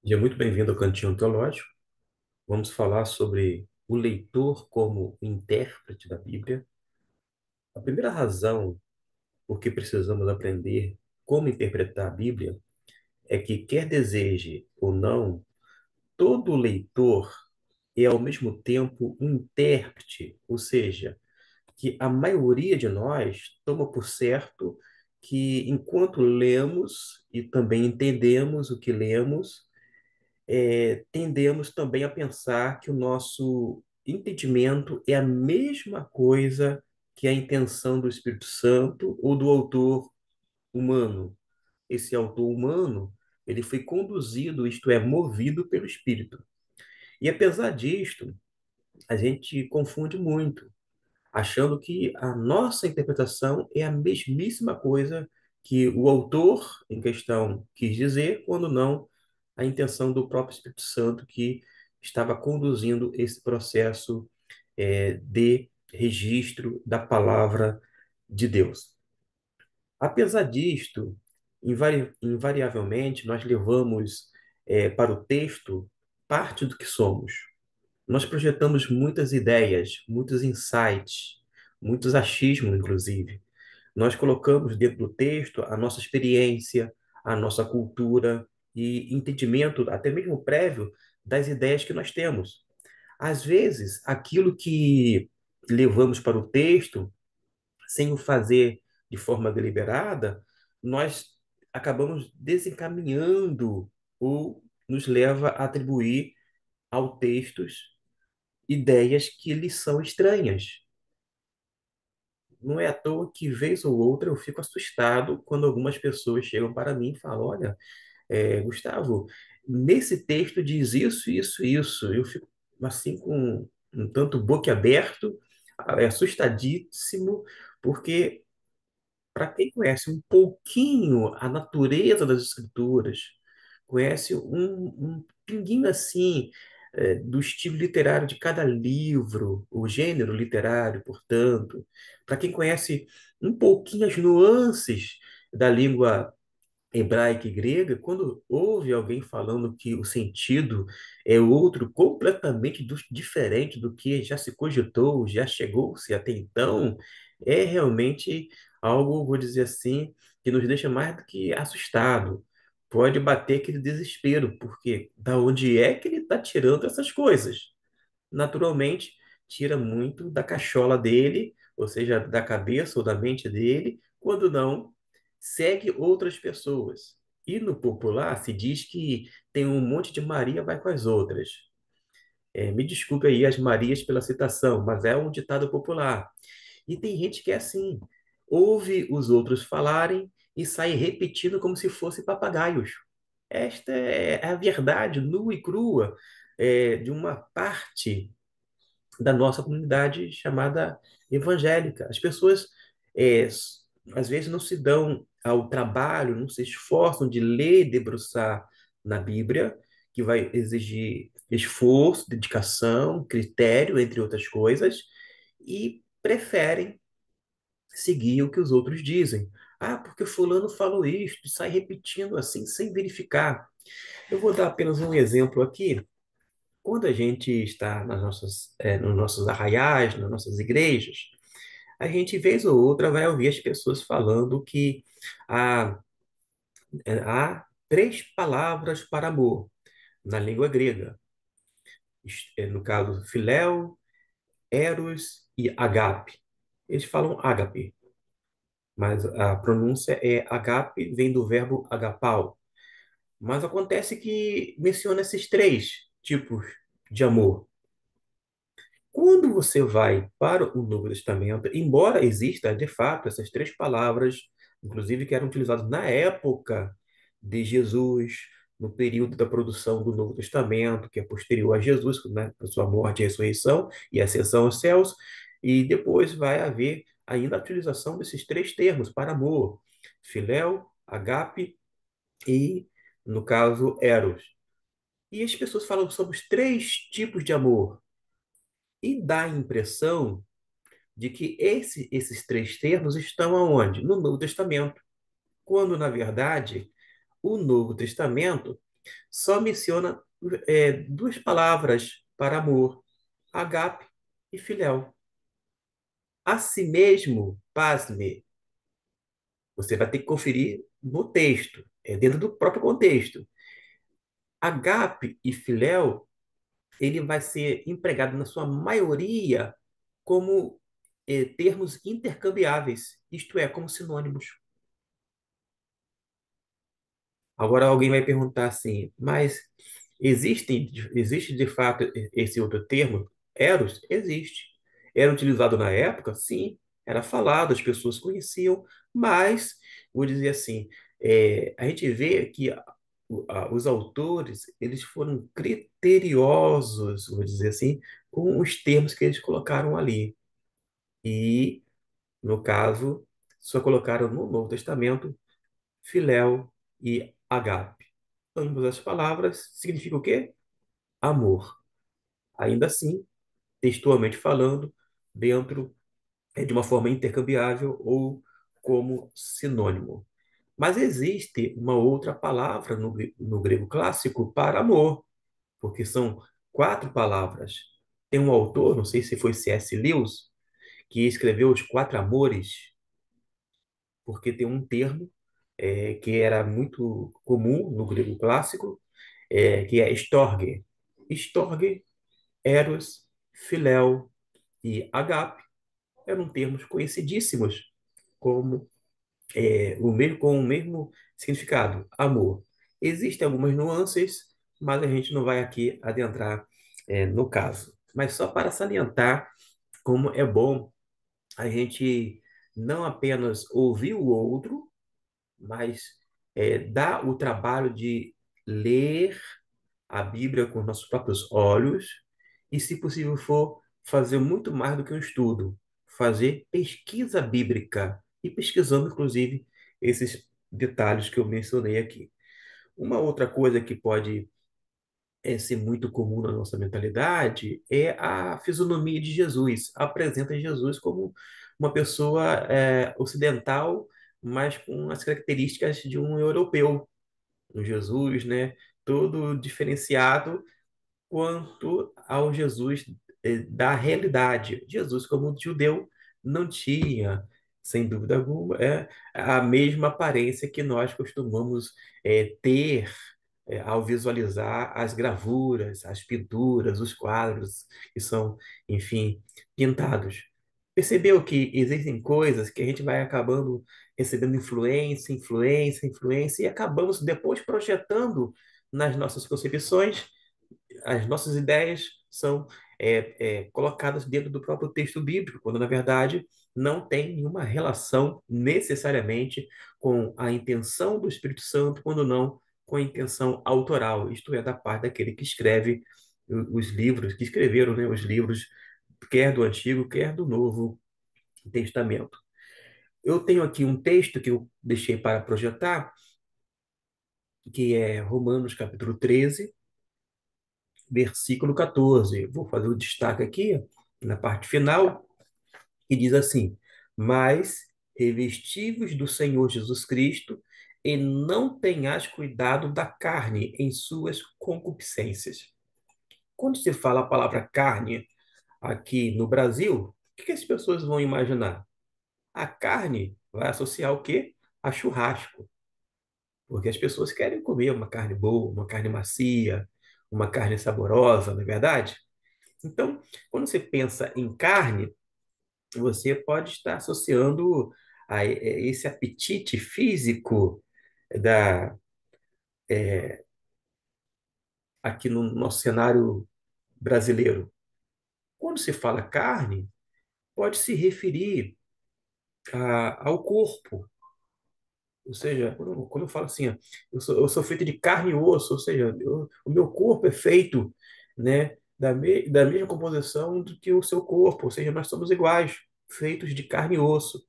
Seja muito bem-vindo ao Cantinho Teológico. Vamos falar sobre o leitor como intérprete da Bíblia. A primeira razão por que precisamos aprender como interpretar a Bíblia é que, quer deseje ou não, todo leitor é ao mesmo tempo um intérprete, ou seja, que a maioria de nós toma por certo que, enquanto lemos e também entendemos o que lemos, tendemos também a pensar que o nosso entendimento é a mesma coisa que a intenção do Espírito Santo ou do autor humano. Esse autor humano, ele foi conduzido, isto é, movido pelo Espírito. E apesar disto, a gente confunde muito, achando que a nossa interpretação é a mesmíssima coisa que o autor em questão quis dizer, quando não a intenção do próprio Espírito Santo que estava conduzindo esse processo de registro da palavra de Deus. Apesar disto, invariavelmente nós levamos para o texto parte do que somos. Nós projetamos muitas ideias, muitos insights, muitos achismos, inclusive. Nós colocamos dentro do texto a nossa experiência, a nossa cultura e entendimento, até mesmo prévio, das ideias que nós temos. Às vezes, aquilo que levamos para o texto, sem o fazer de forma deliberada, nós acabamos desencaminhando ou nos leva a atribuir ao textos ideias que lhe são estranhas. Não é à toa que, vez ou outra, eu fico assustado quando algumas pessoas chegam para mim e falam: Olha, Gustavo, nesse texto diz isso, isso, isso. Eu fico assim com um tanto boquiaberto, assustadíssimo, porque para quem conhece um pouquinho a natureza das escrituras, conhece um pinguinho assim do estilo literário de cada livro, o gênero literário, portanto, para quem conhece um pouquinho as nuances da língua hebraica e grega, quando ouve alguém falando que o sentido é outro, completamente diferente do que já se cogitou, já chegou-se até então, é realmente algo, vou dizer assim, que nos deixa mais do que assustado. Pode bater aquele desespero, porque da onde é que ele está tirando essas coisas? Naturalmente, tira muito da cachola dele, ou seja, da cabeça ou da mente dele, quando não, segue outras pessoas. E no popular se diz que tem um monte de Maria vai com as outras. Me desculpe aí as Marias pela citação, mas é um ditado popular. E tem gente que é assim, ouve os outros falarem e sai repetindo como se fossem papagaios. Esta é a verdade nua e crua de uma parte da nossa comunidade chamada evangélica. As pessoas, é, às vezes, não se dão ao trabalho, não se esforçam de ler e debruçar na Bíblia, que vai exigir esforço, dedicação, critério, entre outras coisas, e preferem seguir o que os outros dizem. Ah, porque fulano falou isto, e sai repetindo assim, sem verificar. Eu vou dar apenas um exemplo aqui. Quando a gente está nos nossos arraiais, nas nossas igrejas, a gente, vez ou outra, vai ouvir as pessoas falando que há, há três palavras para amor na língua grega. No caso, filéu, eros e agape. Eles falam ágape, mas a pronúncia é agape, vem do verbo agapau. Mas acontece que menciona esses três tipos de amor. Quando você vai para o Novo Testamento, embora exista de fato essas três palavras, inclusive que eram utilizadas na época de Jesus, no período da produção do Novo Testamento, que é posterior a Jesus, né, a sua morte, ressurreição e ascensão aos céus, e depois vai haver ainda a utilização desses três termos para amor: filéu, agape e, no caso, eros. E as pessoas falam sobre os três tipos de amor e dá a impressão de que esses três termos estão aonde? No Novo Testamento, quando, na verdade, o Novo Testamento só menciona duas palavras para amor: agape e filéu. A si mesmo, pasme, você vai ter que conferir no texto, dentro do próprio contexto. Agape e filéu, ele vai ser empregado na sua maioria como termos intercambiáveis, isto é, como sinônimos. Agora alguém vai perguntar assim, mas existe de fato esse outro termo? Eros? Existe. Era utilizado na época? Sim. Era falado, as pessoas conheciam, mas, vou dizer assim, a gente vê que os autores, eles foram criteriosos, vou dizer assim, com os termos que eles colocaram ali. E, no caso, só colocaram no Novo Testamento filéu e agape. Ambas as palavras significam o quê? Amor. Ainda assim, textualmente falando, dentro de uma forma intercambiável ou como sinônimo. Mas existe uma outra palavra no grego clássico para amor, porque são quatro palavras. Tem um autor, não sei se foi C.S. Lewis, que escreveu Os Quatro Amores, porque tem um termo que era muito comum no grego clássico, que é storge. Storge, eros, filéu e agape eram termos conhecidíssimos como com o mesmo significado, amor. Existem algumas nuances, mas a gente não vai aqui adentrar no caso. Mas só para salientar como é bom a gente não apenas ouvir o outro, mas dar o trabalho de ler a Bíblia com os nossos próprios olhos e, se possível for, fazer muito mais do que um estudo, fazer pesquisa bíblica e pesquisando, inclusive, esses detalhes que eu mencionei aqui. Uma outra coisa que pode ser muito comum na nossa mentalidade é a fisionomia de Jesus. Apresenta Jesus como uma pessoa ocidental, mas com as características de um europeu. Um Jesus, né, todo diferenciado quanto ao Jesus da realidade. Jesus, como judeu, não tinha, sem dúvida alguma, a mesma aparência que nós costumamos ter ao visualizar as gravuras, as pinturas, os quadros que são, enfim, pintados. Percebeu que existem coisas que a gente vai acabando recebendo influência, e acabamos depois projetando nas nossas concepções. As nossas ideias são colocadas dentro do próprio texto bíblico, quando na verdade não tem nenhuma relação necessariamente com a intenção do Espírito Santo, quando não com a intenção autoral, isto é, da parte daquele que escreve os livros, que escreveram, né, os livros, quer do Antigo, quer do Novo Testamento. Eu tenho aqui um texto que eu deixei para projetar, que é Romanos capítulo 13, versículo 14. Vou fazer o destaque aqui, na parte final, que diz assim: Mas revestivos do Senhor Jesus Cristo, e não tenhais cuidado da carne em suas concupiscências. Quando se fala a palavra carne aqui no Brasil, o que as pessoas vão imaginar? A carne vai associar o quê? A churrasco, porque as pessoas querem comer uma carne boa, uma carne macia, uma carne saborosa, não é verdade? Então, quando você pensa em carne, você pode estar associando a esse apetite físico da aqui no nosso cenário brasileiro. Quando se fala carne, pode se referir ao corpo. Ou seja, quando eu falo assim, ó, eu sou feito de carne e osso, ou seja, o meu corpo é feito, né, da mesma composição do que o seu corpo, ou seja, nós somos iguais, feitos de carne e osso.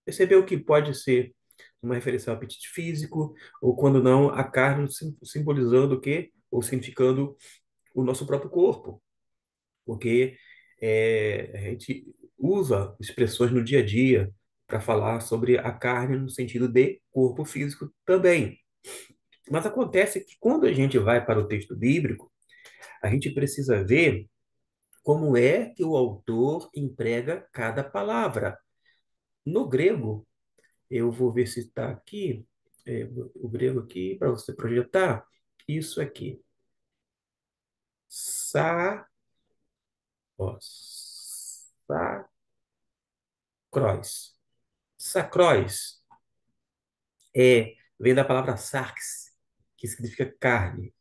Percebeu que pode ser uma referência ao apetite físico, ou quando não, a carne simbolizando o quê? Ou significando o nosso próprio corpo, porque a gente usa expressões no dia a dia para falar sobre a carne no sentido de corpo físico também. Mas acontece que quando a gente vai para o texto bíblico, a gente precisa ver como é que o autor emprega cada palavra. No grego, eu vou ver se está aqui, o grego aqui, para você projetar, isso aqui. Sa, ó, sacróis. Sacróis vem da palavra sarx, que significa carne.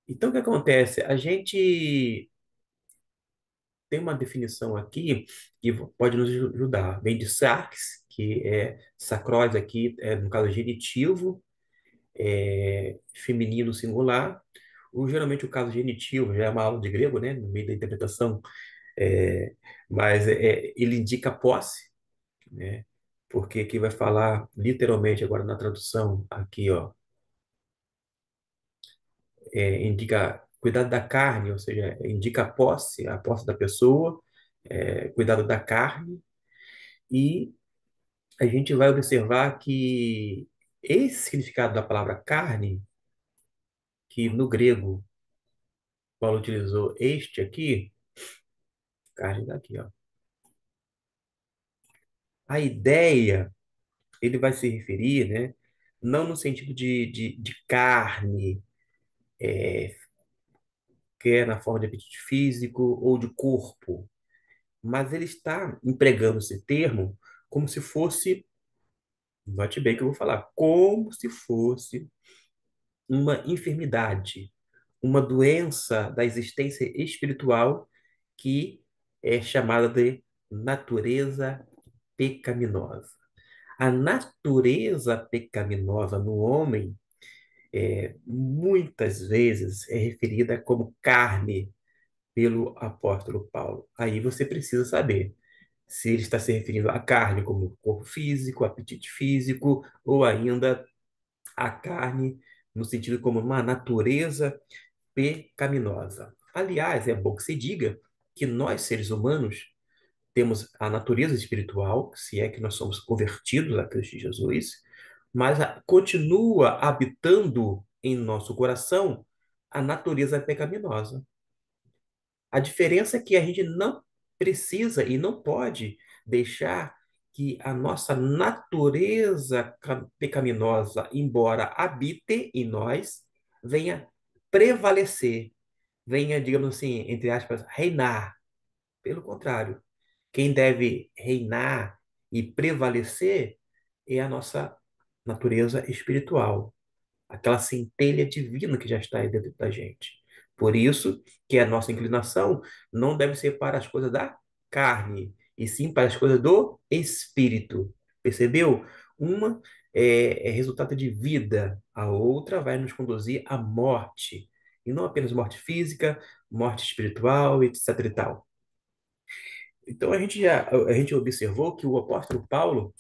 Então, o que acontece? A gente tem uma definição aqui que pode nos ajudar. Vem de sarx, que é sacróis aqui, no caso genitivo, feminino singular. Geralmente o caso genitivo já é uma aula de grego, né, no meio da interpretação, é, mas ele indica posse, né, porque aqui vai falar literalmente agora na tradução, aqui, ó, indica cuidado da carne, ou seja, indica a posse da pessoa, cuidado da carne, e a gente vai observar que esse significado da palavra carne, que no grego Paulo utilizou este aqui, carne daqui, ó. A ideia, ele vai se referir, né, não no sentido de carne, que é na forma de apetite físico ou de corpo, mas ele está empregando esse termo como se fosse, note bem que eu vou falar, como se fosse uma enfermidade, uma doença da existência espiritual que é chamada de natureza pecaminosa. A natureza pecaminosa no homem muitas vezes é referida como carne pelo apóstolo Paulo. Aí você precisa saber se ele está se referindo à carne como corpo físico, apetite físico, ou ainda à carne no sentido como uma natureza pecaminosa. Aliás, é bom que se diga que nós, seres humanos, temos a natureza espiritual, se é que nós somos convertidos a Cristo Jesus, mas continua habitando em nosso coração a natureza pecaminosa. A diferença é que a gente não precisa e não pode deixar que a nossa natureza pecaminosa, embora habite em nós, venha prevalecer, venha, digamos assim, entre aspas, reinar. Pelo contrário, quem deve reinar e prevalecer é a nossa natureza espiritual, aquela centelha divina que já está aí dentro da gente. Por isso que a nossa inclinação não deve ser para as coisas da carne, e sim para as coisas do espírito. Percebeu? Uma é resultado de vida, a outra vai nos conduzir à morte. E não apenas morte física, morte espiritual, etc e tal. Então a gente observou que o apóstolo Paulo,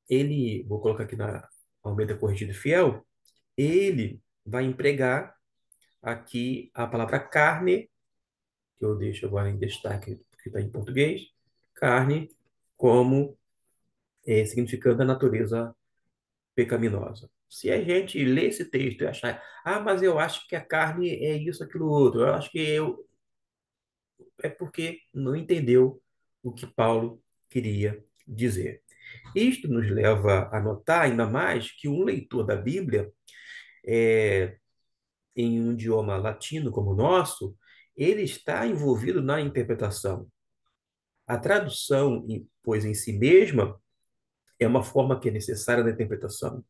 ele, vou colocar aqui na Almeida Corrigida e Fiel, ele vai empregar aqui a palavra carne, que eu deixo agora em destaque, porque está em português, carne como significando a natureza pecaminosa. Se a gente ler esse texto e achar, ah, mas eu acho que a carne é isso, aquilo, outro, eu acho que é porque não entendeu o que Paulo queria dizer. Isto nos leva a notar ainda mais que um leitor da Bíblia, em um idioma latino como o nosso, ele está envolvido na interpretação. A tradução, pois em si mesma, é uma forma que é necessária da interpretação.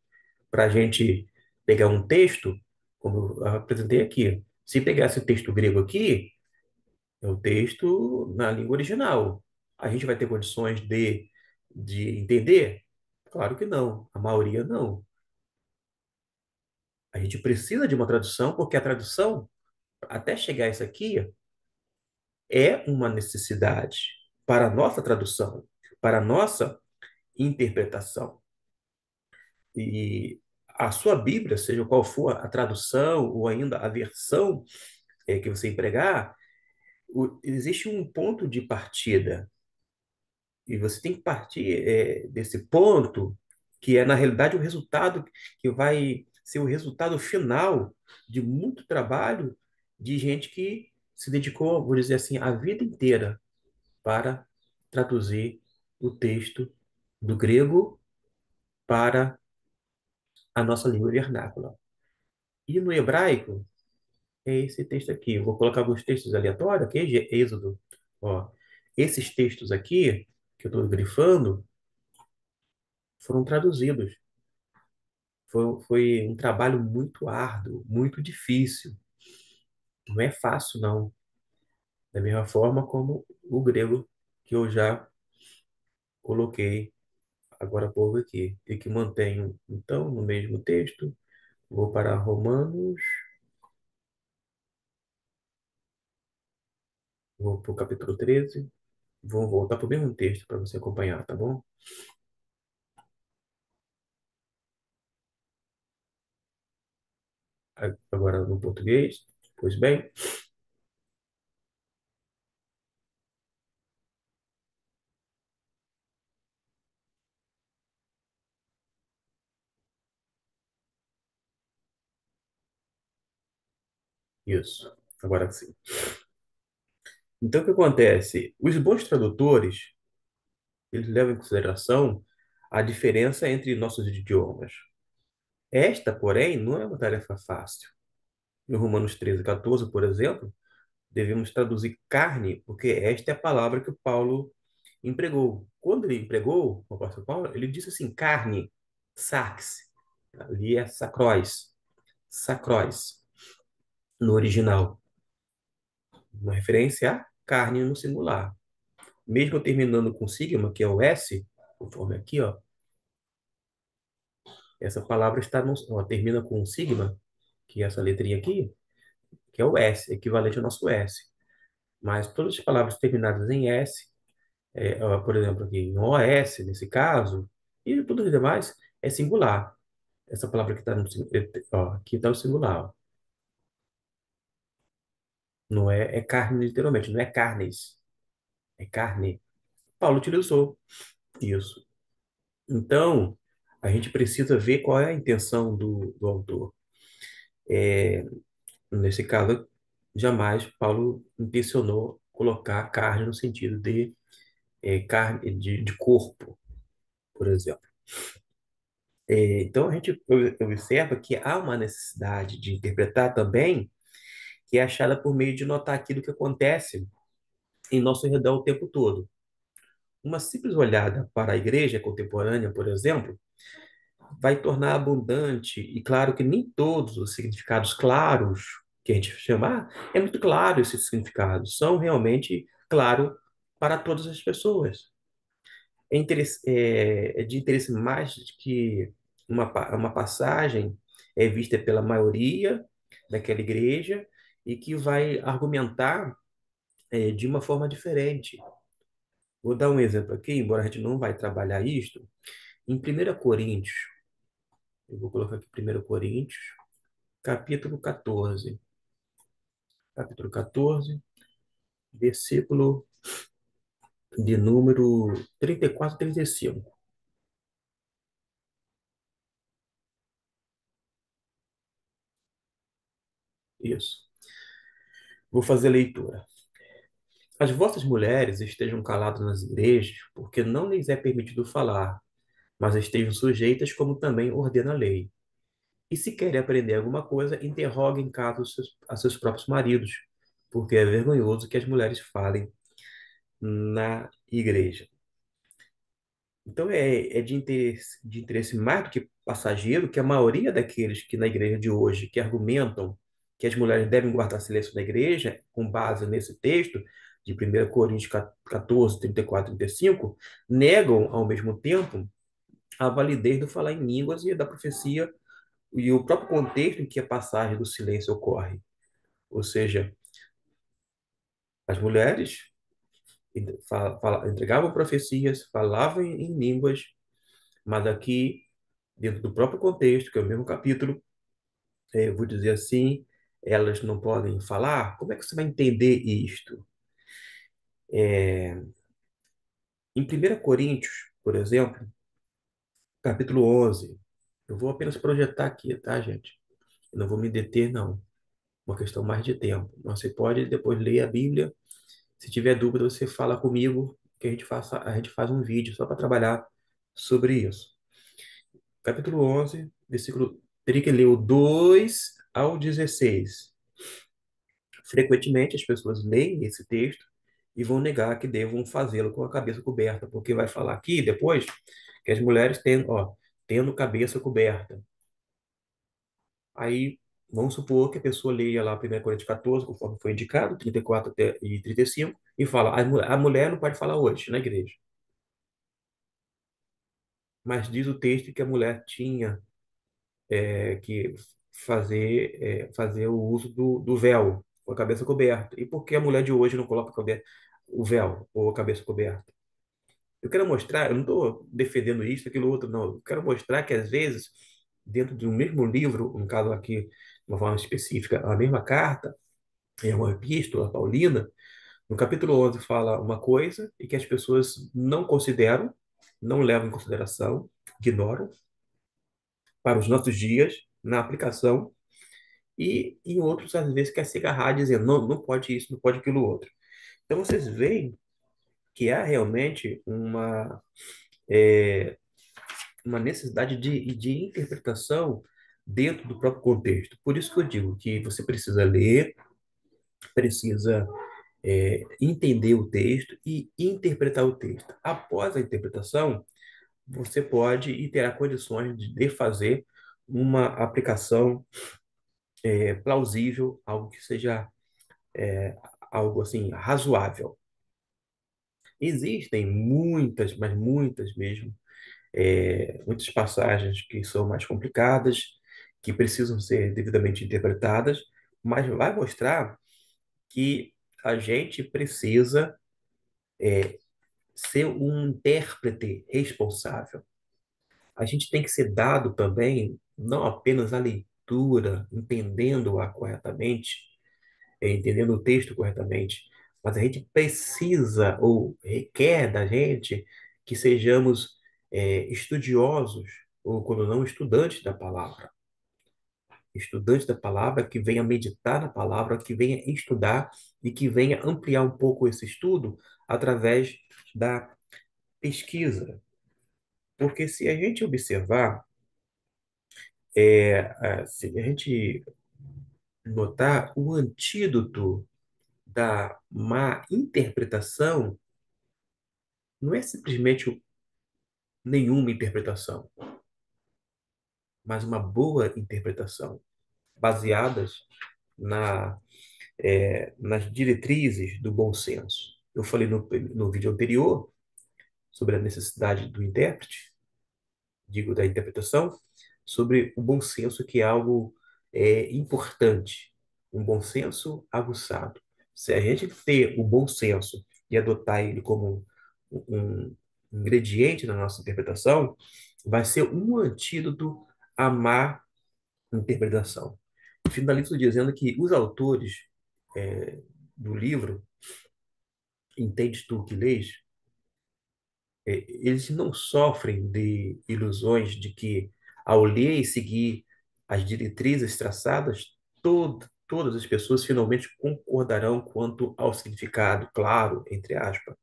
Para a gente pegar um texto, como eu apresentei aqui, se pegasse o texto grego aqui, é o texto na língua original. A gente vai ter condições de entender? Claro que não, a maioria não. A gente precisa de uma tradução, porque a tradução, até chegar a isso aqui, é uma necessidade para a nossa tradução, para a nossa interpretação. E a sua Bíblia, seja qual for a tradução ou ainda a versão que você empregar, existe um ponto de partida. E você tem que partir desse ponto, que é, na realidade, o resultado que vai ser o resultado final de muito trabalho de gente que se dedicou, vou dizer assim, a vida inteira para traduzir o texto do grego para a nossa língua vernácula. E no hebraico, é esse texto aqui. Eu vou colocar alguns textos aleatórios aqui, Êxodo. Ó, esses textos aqui, que eu estou grifando, foram traduzidos. Foi um trabalho muito árduo, muito difícil. Não é fácil, não. Da mesma forma como o grego, que eu já coloquei agora há pouco aqui. E que mantenho, então, no mesmo texto. Vou para Romanos, vou para o capítulo 13. Vou voltar para o mesmo texto para você acompanhar, tá bom? Agora no português. Pois bem, isso. Agora sim. Então, o que acontece? Os bons tradutores, eles levam em consideração a diferença entre nossos idiomas. Esta, porém, não é uma tarefa fácil. Em Romanos 13, 14, por exemplo, devemos traduzir carne, porque esta é a palavra que o Paulo empregou. Quando ele empregou, o apóstolo Paulo, ele disse assim, carne, sarx, ali é sacróis, sacróis, no original, uma referência à carne no singular. Mesmo terminando com sigma, que é o S, conforme aqui, ó, essa palavra está no, ó, termina com sigma, que é essa letrinha aqui, que é o S, equivalente ao nosso S. Mas todas as palavras terminadas em S, ó, por exemplo, aqui em OS, nesse caso, e tudo os demais, é singular. Essa palavra que está no, ó, aqui está o singular, ó. Não é, é carne, literalmente, não é carnes, é carne. Paulo utilizou isso. Então, a gente precisa ver qual é a intenção do autor. Nesse caso, jamais Paulo intencionou colocar carne no sentido de carne de corpo, por exemplo. Então, a gente observa que há uma necessidade de interpretar também, que é achada por meio de notar aquilo que acontece em nosso redor o tempo todo. Uma simples olhada para a igreja contemporânea, por exemplo, vai tornar abundante, e claro que nem todos os significados claros que a gente chama, é muito claro esses significados, são realmente claros para todas as pessoas. É de interesse mais que uma passagem é vista pela maioria daquela igreja e que vai argumentar de uma forma diferente. Vou dar um exemplo aqui, embora a gente não vai trabalhar isto, em 1 Coríntios, eu vou colocar aqui 1 Coríntios, capítulo 14. Capítulo 14, versículo de número 34 e 35. Isso. Vou fazer a leitura. As vossas mulheres estejam caladas nas igrejas, porque não lhes é permitido falar, mas estejam sujeitas, como também ordena a lei. E se querem aprender alguma coisa, interroguem em casa a seus próprios maridos, porque é vergonhoso que as mulheres falem na igreja. Então é de interesse mais do que passageiro que a maioria daqueles que na igreja de hoje que argumentam que as mulheres devem guardar silêncio na igreja, com base nesse texto de 1 Coríntios 14, 34 e 35, negam ao mesmo tempo a validez do falar em línguas e da profecia e o próprio contexto em que a passagem do silêncio ocorre. Ou seja, as mulheres entregavam profecias, falavam em línguas, mas aqui dentro do próprio contexto, que é o mesmo capítulo, eu vou dizer assim, elas não podem falar, como é que você vai entender isto? Em 1 Coríntios, por exemplo, capítulo 11, Eu vou apenas projetar aqui, tá, gente? Eu não vou me deter, não. Uma questão mais de tempo. Mas você pode depois ler a Bíblia. Se tiver dúvida, você fala comigo que a gente faz um vídeo só para trabalhar sobre isso. Capítulo 11, versículo. Teria que ler o 2 ao 16. Frequentemente as pessoas leem esse texto e vão negar que devam fazê-lo com a cabeça coberta, porque vai falar aqui depois que as mulheres tendo, ó, tendo cabeça coberta. Aí vamos supor que a pessoa leia lá 1 Coríntios 14, conforme foi indicado, 34 e 35, e fala: a mulher não pode falar hoje na igreja. Mas diz o texto que a mulher tinha que fazer o uso do véu, com a cabeça coberta. E por que a mulher de hoje não coloca o véu ou a cabeça coberta? Eu quero mostrar, eu não estou defendendo isso, aquilo, outro, não. Eu quero mostrar que, às vezes, dentro de um mesmo livro, no caso aqui, de uma forma específica, a mesma carta, é uma epístola paulina, no capítulo 11 fala uma coisa e que as pessoas não consideram, não levam em consideração, ignoram, para os nossos dias, na aplicação, e em outros, às vezes, quer se agarrar dizendo, não, não pode isso, não pode aquilo outro. Então, vocês veem que há realmente uma necessidade de interpretação dentro do próprio contexto. Por isso que eu digo que você precisa ler, precisa entender o texto e interpretar o texto. Após a interpretação, você pode e terá condições de fazer uma aplicação plausível, algo que seja algo assim razoável. Existem muitas, mas muitas mesmo, muitas passagens que são mais complicadas, que precisam ser devidamente interpretadas, mas vai mostrar que a gente precisa ser um intérprete responsável. A gente tem que ser dado também, não apenas a leitura, entendendo-a corretamente, entendendo o texto corretamente, mas a gente precisa ou requer da gente que sejamos estudiosos, ou quando não, estudantes da palavra. Estudante da palavra que venha meditar na palavra, que venha estudar e que venha ampliar um pouco esse estudo através da pesquisa. Porque se a gente observar, se a gente notar o antídoto da má interpretação, não é simplesmente nenhuma interpretação, mas uma boa interpretação, baseadas na, nas diretrizes do bom senso. Eu falei no vídeo anterior sobre a necessidade do intérprete, digo, da interpretação, sobre o bom senso, que é algo importante, um bom senso aguçado. Se a gente ter o bom senso e adotar ele como um ingrediente na nossa interpretação, vai ser um antídoto à má interpretação. Finalizo dizendo que os autores do livro, Entendes tu que lês, eles não sofrem de ilusões de que, ao ler e seguir as diretrizes traçadas, todas as pessoas finalmente concordarão quanto ao significado, claro, entre aspas.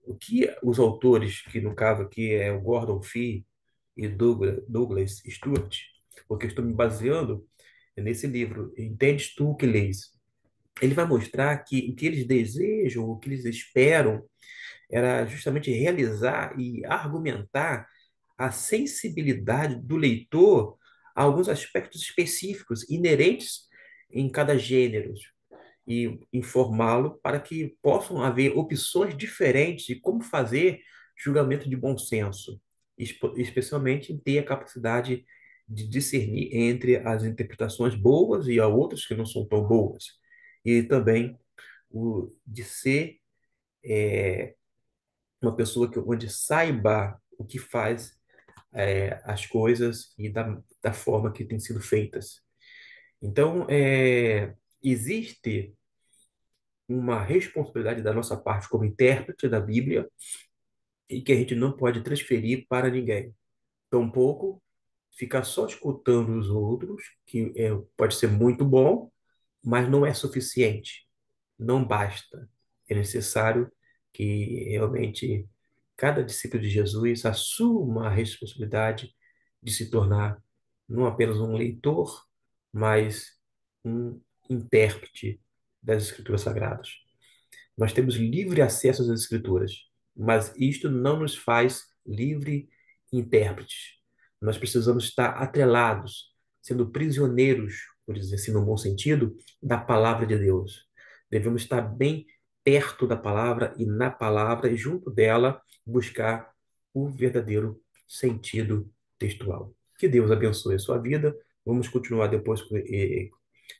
O que os autores, que no caso aqui é o Gordon Fee e Douglas Stewart, porque eu estou me baseando nesse livro, Entendes tu que lês? Ele vai mostrar que o que eles desejam, o que eles esperam, era justamente realizar e argumentar a sensibilidade do leitor a alguns aspectos específicos, inerentes em cada gênero, e informá-lo para que possam haver opções diferentes de como fazer julgamento de bom senso, especialmente em ter a capacidade de discernir entre as interpretações boas e as outras que não são tão boas, e também de ser uma pessoa onde saiba o que faz as coisas e da forma que têm sido feitas. Então, existe uma responsabilidade da nossa parte como intérprete da Bíblia e que a gente não pode transferir para ninguém. Tampouco ficar só escutando os outros, que pode ser muito bom, mas não é suficiente, não basta. É necessário que realmente cada discípulo de Jesus assuma a responsabilidade de se tornar não apenas um leitor, mas um intérprete das Escrituras Sagradas. Nós temos livre acesso às Escrituras, mas isto não nos faz livre intérpretes. Nós precisamos estar atrelados, sendo prisioneiros, por dizer assim, no bom sentido, da palavra de Deus. Devemos estar bem perto da palavra e na palavra, e junto dela, buscar o verdadeiro sentido textual. Que Deus abençoe a sua vida. Vamos continuar depois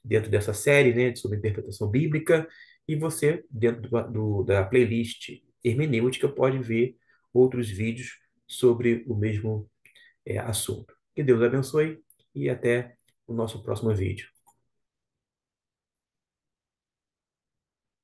dentro dessa série, né, sobre interpretação bíblica. E você, dentro da playlist hermenêutica, pode ver outros vídeos sobre o mesmo assunto. Que Deus abençoe e até o nosso próximo vídeo.